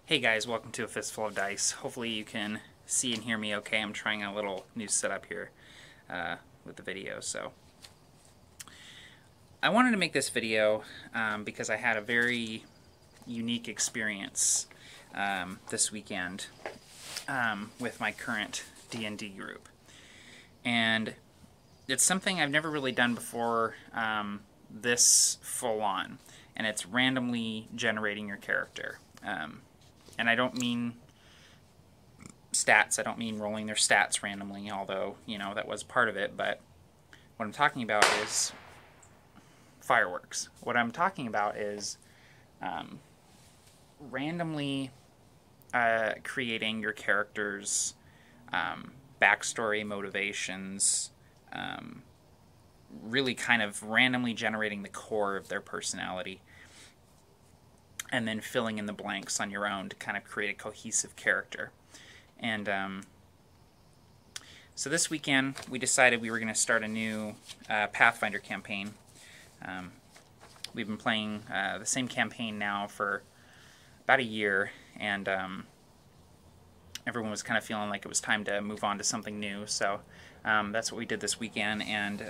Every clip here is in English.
Hey guys, welcome to A Fistful of Dice. Hopefully you can see and hear me okay. I'm trying a little new setup here with the video. So I wanted to make this video because I had a very unique experience this weekend with my current D&D group. And it's something I've never really done before this full on. And it's randomly generating your character. And I don't mean stats, I don't mean rolling their stats randomly, although, you know, that was part of it, but what I'm talking about is fireworks. What I'm talking about is randomly creating your character's backstory, motivations, really kind of randomly generating the core of their personality, and then filling in the blanks on your own to kind of create a cohesive character. And so this weekend we decided we were going to start a new Pathfinder campaign. We've been playing the same campaign now for about a year, and everyone was kind of feeling like it was time to move on to something new. So that's what we did this weekend, and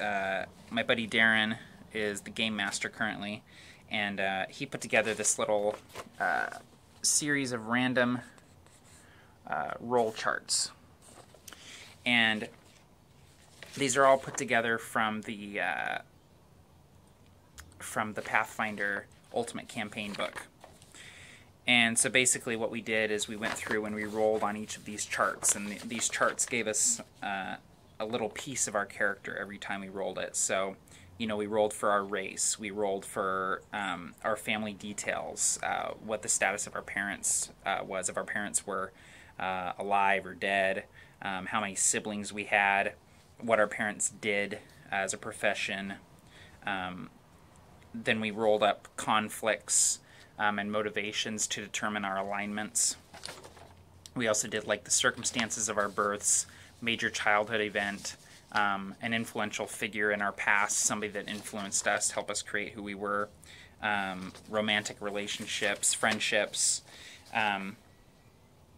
my buddy Darren is the game master currently. And he put together this little series of random roll charts. And these are all put together from the Pathfinder Ultimate Campaign book. And so basically what we did is we went through and we rolled on each of these charts. And these charts gave us a little piece of our character every time we rolled it. So, you know, we rolled for our race, we rolled for our family details, what the status of our parents was, if our parents were alive or dead, how many siblings we had, what our parents did as a profession. Then we rolled up conflicts and motivations to determine our alignments. We also did like the circumstances of our births, major childhood event, an influential figure in our past, somebody that influenced us, help us create who we were, romantic relationships, friendships,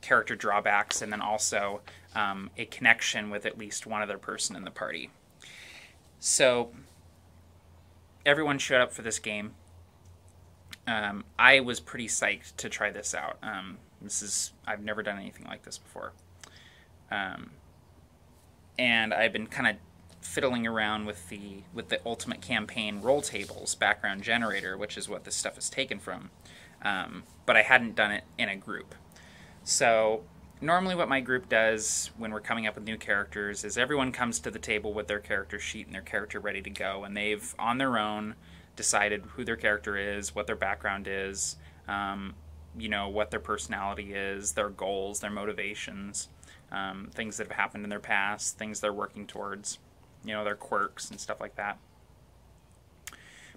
character drawbacks, and then also a connection with at least one other person in the party. So everyone showed up for this game. I was pretty psyched to try this out. I've never done anything like this before. And I've been kind of fiddling around with the Ultimate Campaign roll tables background generator, which is what this stuff is taken from. But I hadn't done it in a group. So normally what my group does when we're coming up with new characters is everyone comes to the table with their character sheet and their character ready to go, and they've on their own decided who their character is, what their background is, you know, what their personality is, their goals, their motivations. Things that have happened in their past, things they're working towards, you know, their quirks and stuff like that.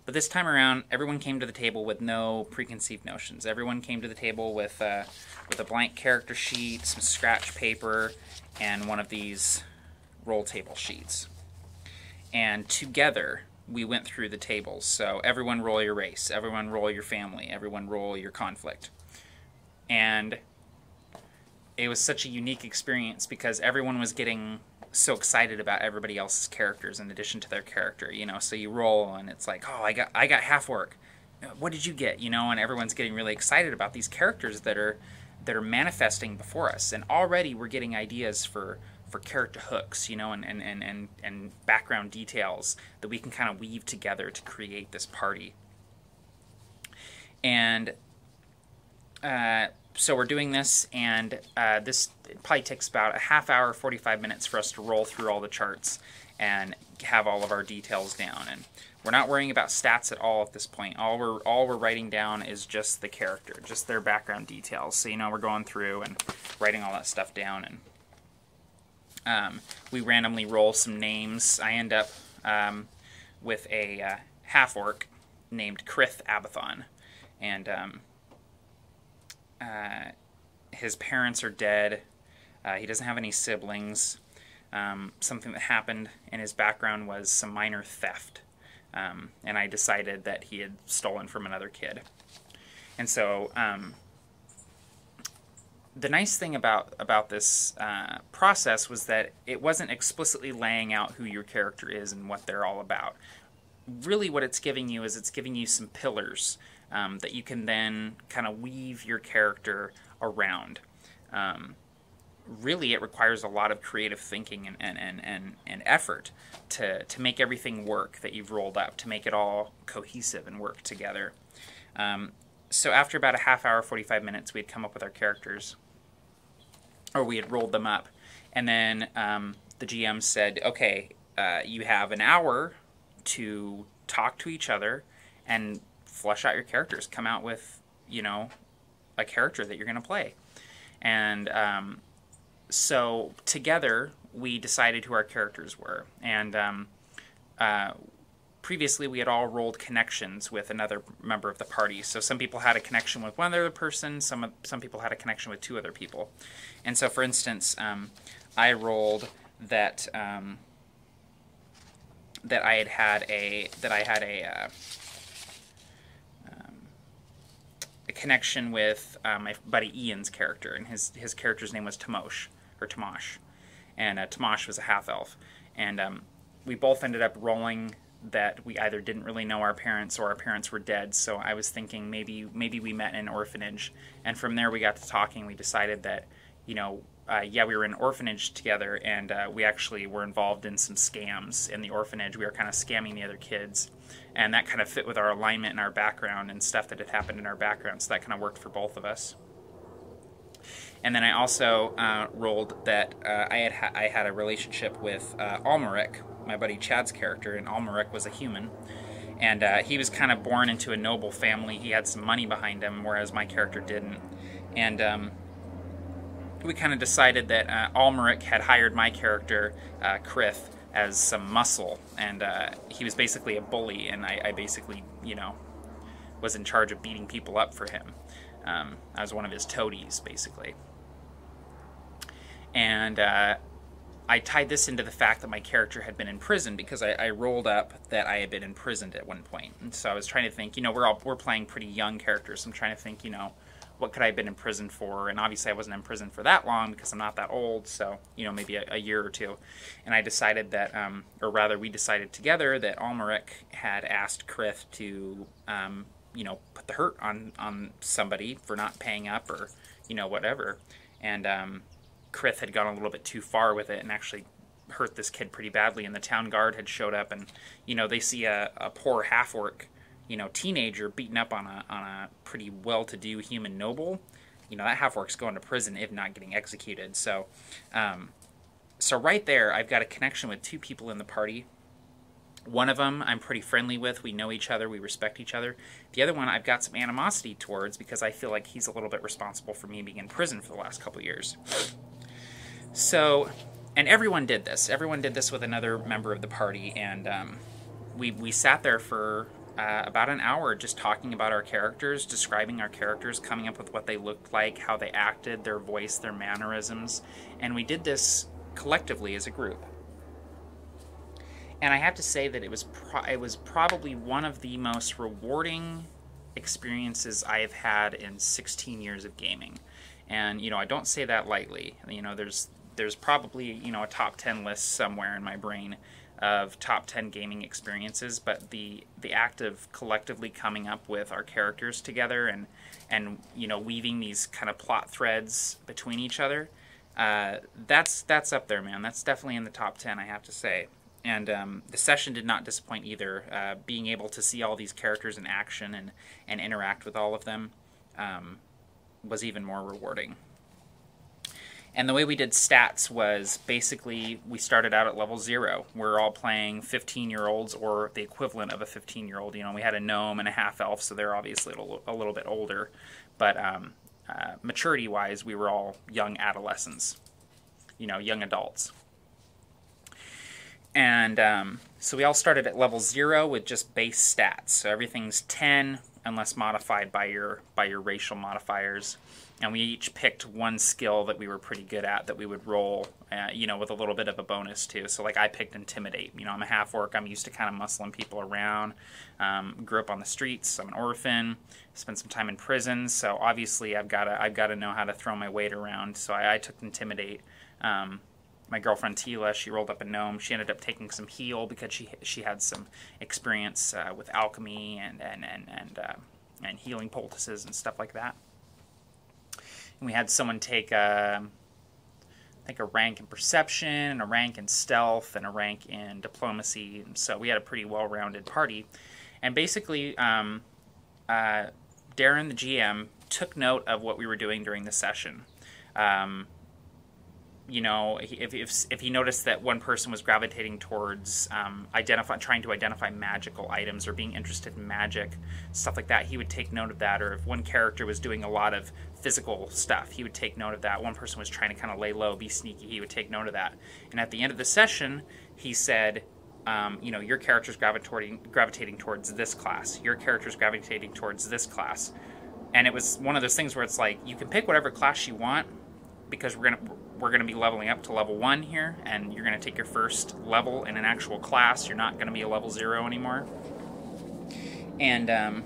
But this time around, everyone came to the table with no preconceived notions. Everyone came to the table with a blank character sheet, some scratch paper, and one of these roll table sheets. And together, we went through the tables. So everyone roll your race, everyone roll your family, everyone roll your conflict. And it was such a unique experience because everyone was getting so excited about everybody else's characters in addition to their character, you know. So you roll and it's like, oh, I got half orc. What did you get? You know, and everyone's getting really excited about these characters that are manifesting before us. And already we're getting ideas for character hooks, you know, and background details that we can kind of weave together to create this party. And so we're doing this, and this probably takes about a half hour, 45 minutes for us to roll through all the charts and have all of our details down. And we're not worrying about stats at all at this point. All we're writing down is just the character, just their background details. So, you know, we're going through and writing all that stuff down, and we randomly roll some names. I end up with a half-orc named Krith Abathon, and his parents are dead. He doesn't have any siblings. Something that happened in his background was some minor theft. And I decided that he had stolen from another kid. And so the nice thing about this process was that it wasn't explicitly laying out who your character is and what they're all about. Really, what it's giving you is it's giving you some pillars that you can then kind of weave your character around. Really, it requires a lot of creative thinking and effort to make everything work that you've rolled up, to make it all cohesive and work together. So after about a half hour, 45 minutes, we had come up with our characters, or we had rolled them up, and then the GM said, okay, you have an hour to talk to each other and flesh out your characters, come out with, a character that you're going to play. And so together we decided who our characters were, and previously we had all rolled connections with another member of the party. So some people had a connection with one other person, some people had a connection with two other people. And so, for instance, I rolled that that I had a connection with my buddy Ian's character, and his character's name was Tamosh, and Tamosh was a half elf, and we both ended up rolling that we either didn't really know our parents or our parents were dead. So I was thinking maybe we met in an orphanage, and from there we got to talking. We decided that we were in an orphanage together, and we actually were involved in some scams in the orphanage. We were kind of scamming the other kids, and that kind of fit with our alignment and our background and stuff that had happened in our background, so that kind of worked for both of us. And then I also rolled that I had a relationship with Almeric, my buddy Chad's character, and Almeric was a human. And he was kind of born into a noble family. He had some money behind him, whereas my character didn't. And we kind of decided that Almeric had hired my character, Krith, as some muscle. And he was basically a bully, and I basically, was in charge of beating people up for him. I was one of his toadies, basically. And I tied this into the fact that my character had been in prison, because I rolled up that I had been imprisoned at one point. And so I was trying to think, we're playing pretty young characters, so I'm trying to think, what could I have been in prison for? And obviously I wasn't in prison for that long because I'm not that old, so, maybe a year or two. And I decided that, or rather we decided together that Almeric had asked Krith to, put the hurt on somebody for not paying up or, whatever. And Krith had gone a little bit too far with it and actually hurt this kid pretty badly, and the town guard had showed up, and they see a poor half-orc teenager beaten up on a pretty well-to-do human noble. That half-orc's going to prison if not getting executed. So so right there I've got a connection with two people in the party. One of them I'm pretty friendly with. We know each other. We respect each other. The other one I've got some animosity towards because I feel like he's a little bit responsible for me being in prison for the last couple of years. So, and everyone did this. Everyone did this with another member of the party, and we sat there for about an hour just talking about our characters, describing our characters, coming up with what they looked like, how they acted, their voice, their mannerisms, and we did this collectively as a group. And I have to say that it was probably one of the most rewarding experiences I have had in 16 years of gaming. And, I don't say that lightly. There's probably, a top 10 list somewhere in my brain of top 10 gaming experiences, but the act of collectively coming up with our characters together and weaving these kind of plot threads between each other, that's up there, man. That's definitely in the top 10, I have to say. And the session did not disappoint either. Being able to see all these characters in action and interact with all of them was even more rewarding. And the way we did stats was basically we started out at level 0. We're all playing 15-year-olds or the equivalent of a 15-year-old. We had a gnome and a half-elf, so they're obviously a little bit older. But maturity-wise, we were all young adolescents, young adults. And so we all started at level 0 with just base stats. So everything's 10 unless modified by your racial modifiers. And we each picked one skill that we were pretty good at that we would roll, with a little bit of a bonus too. So like I picked Intimidate. I'm a half orc. I'm used to kind of muscling people around. Grew up on the streets. I'm an orphan. Spent some time in prison. So obviously I've got to know how to throw my weight around. So I took Intimidate. My girlfriend Tila, she rolled up a gnome. She ended up taking some heal because she had some experience with alchemy and healing poultices and stuff like that. And we had someone take a rank in perception, and a rank in stealth, and a rank in diplomacy. And so we had a pretty well-rounded party. And basically, Darren, the GM, took note of what we were doing during the session. If he noticed that one person was gravitating towards trying to identify magical items or being interested in magic, stuff like that, he would take note of that. Or if one character was doing a lot of physical stuff, he would take note of that. One person was trying to kind of lay low, be sneaky, he would take note of that. And at the end of the session, he said, your character's gravitating towards this class. Your character's gravitating towards this class. And it was one of those things where it's like, you can pick whatever class you want, because we're gonna be leveling up to level 1 here, and you're gonna take your first level in an actual class. You're not gonna be a level 0 anymore. And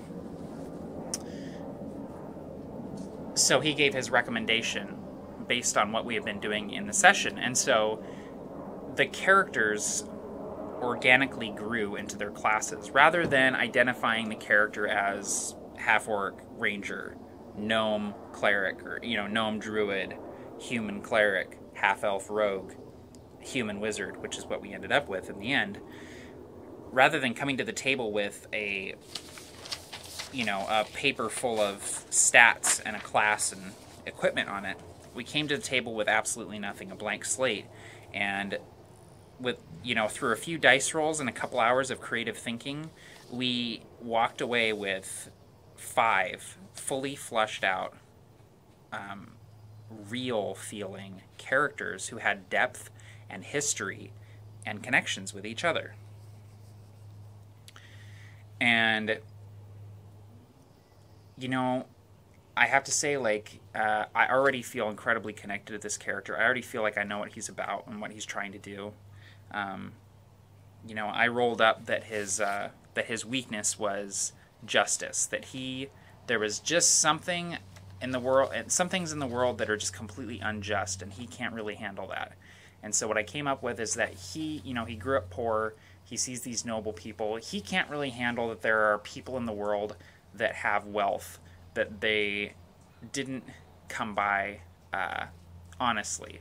so he gave his recommendation based on what we had been doing in the session, and so the characters organically grew into their classes rather than identifying the character as half-orc, ranger, gnome, cleric, or gnome druid, human cleric, half-elf rogue, human wizard, which is what we ended up with in the end. Rather than coming to the table with a paper full of stats and a class and equipment on it, we came to the table with absolutely nothing, a blank slate. And with, through a few dice rolls and a couple hours of creative thinking, we walked away with 5 fully fleshed out, real feeling characters who had depth and history and connections with each other. And I have to say, I already feel incredibly connected to this character. I already feel like I know what he's about and what he's trying to do. I rolled up that his weakness was justice, that there was just something in the world, and some things in the world that are just completely unjust, and he can't really handle that. And so what I came up with is that he grew up poor. He sees these noble people. He can't really handle that there are people in the world that have wealth that they didn't come by honestly.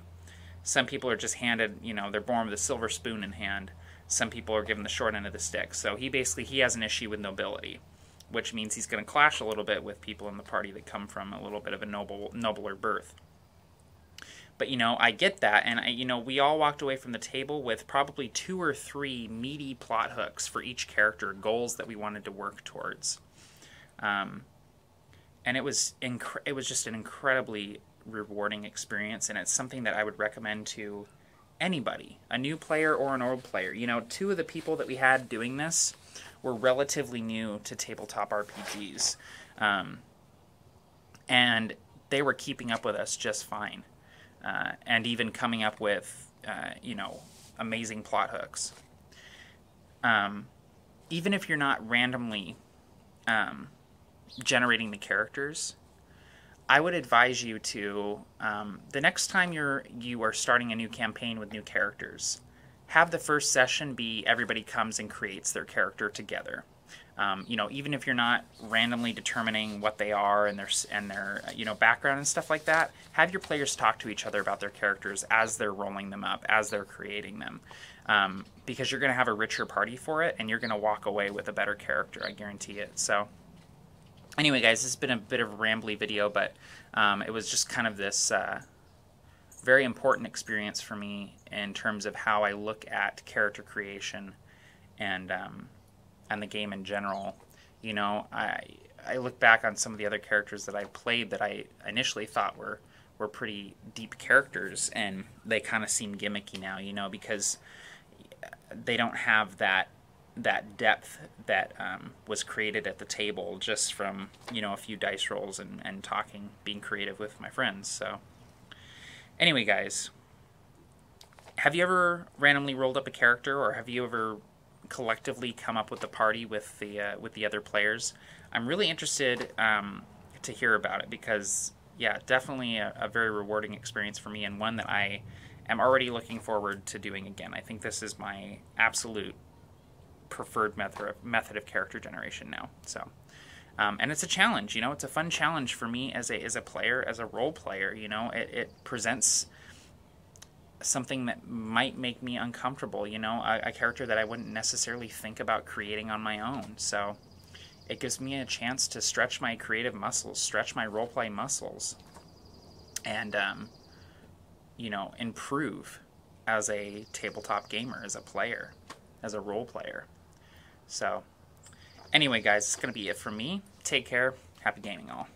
Some people are just handed, they're born with a silver spoon in hand. Some people are given the short end of the stick. So he has an issue with nobility, which means he's going to clash a little bit with people in the party that come from a little bit of a nobler birth. But, I get that, and, we all walked away from the table with probably 2 or 3 meaty plot hooks for each character, goals that we wanted to work towards. And it was just an incredibly rewarding experience, and it's something that I would recommend to anybody, a new player or an old player. 2 of the people that we had doing this were relatively new to tabletop RPGs, and they were keeping up with us just fine, and even coming up with amazing plot hooks. Even if you're not randomly generating the characters, I would advise you to, the next time you are starting a new campaign with new characters, have the first session be everybody comes and creates their character together. Even if you're not randomly determining what they are and their background and stuff like that, have your players talk to each other about their characters as they're rolling them up, as they're creating them, because you're going to have a richer party for it, and you're going to walk away with a better character, I guarantee it. So anyway, guys, this has been a bit of a rambly video, but it was just kind of this very important experience for me in terms of how I look at character creation and the game in general. I look back on some of the other characters that I played that I initially thought were pretty deep characters, and they kind of seem gimmicky now, because they don't have that that depth that was created at the table just from, you know, a few dice rolls and talking, being creative with my friends. So anyway, guys, have you ever randomly rolled up a character, or have you ever collectively come up with a party with the other players? I'm really interested to hear about it, because yeah, definitely a very rewarding experience for me, and one that I am already looking forward to doing again. I think this is my absolute preferred method of character generation now. So, and it's a challenge. You know, it's a fun challenge for me as a player, as a role player. You know, it presents something that might make me uncomfortable. You know, a character that I wouldn't necessarily think about creating on my own. So, it gives me a chance to stretch my creative muscles, stretch my roleplay muscles, and you know, improve as a tabletop gamer, as a player, as a role player. So, anyway, guys, it's going to be it from me. Take care. Happy gaming, all.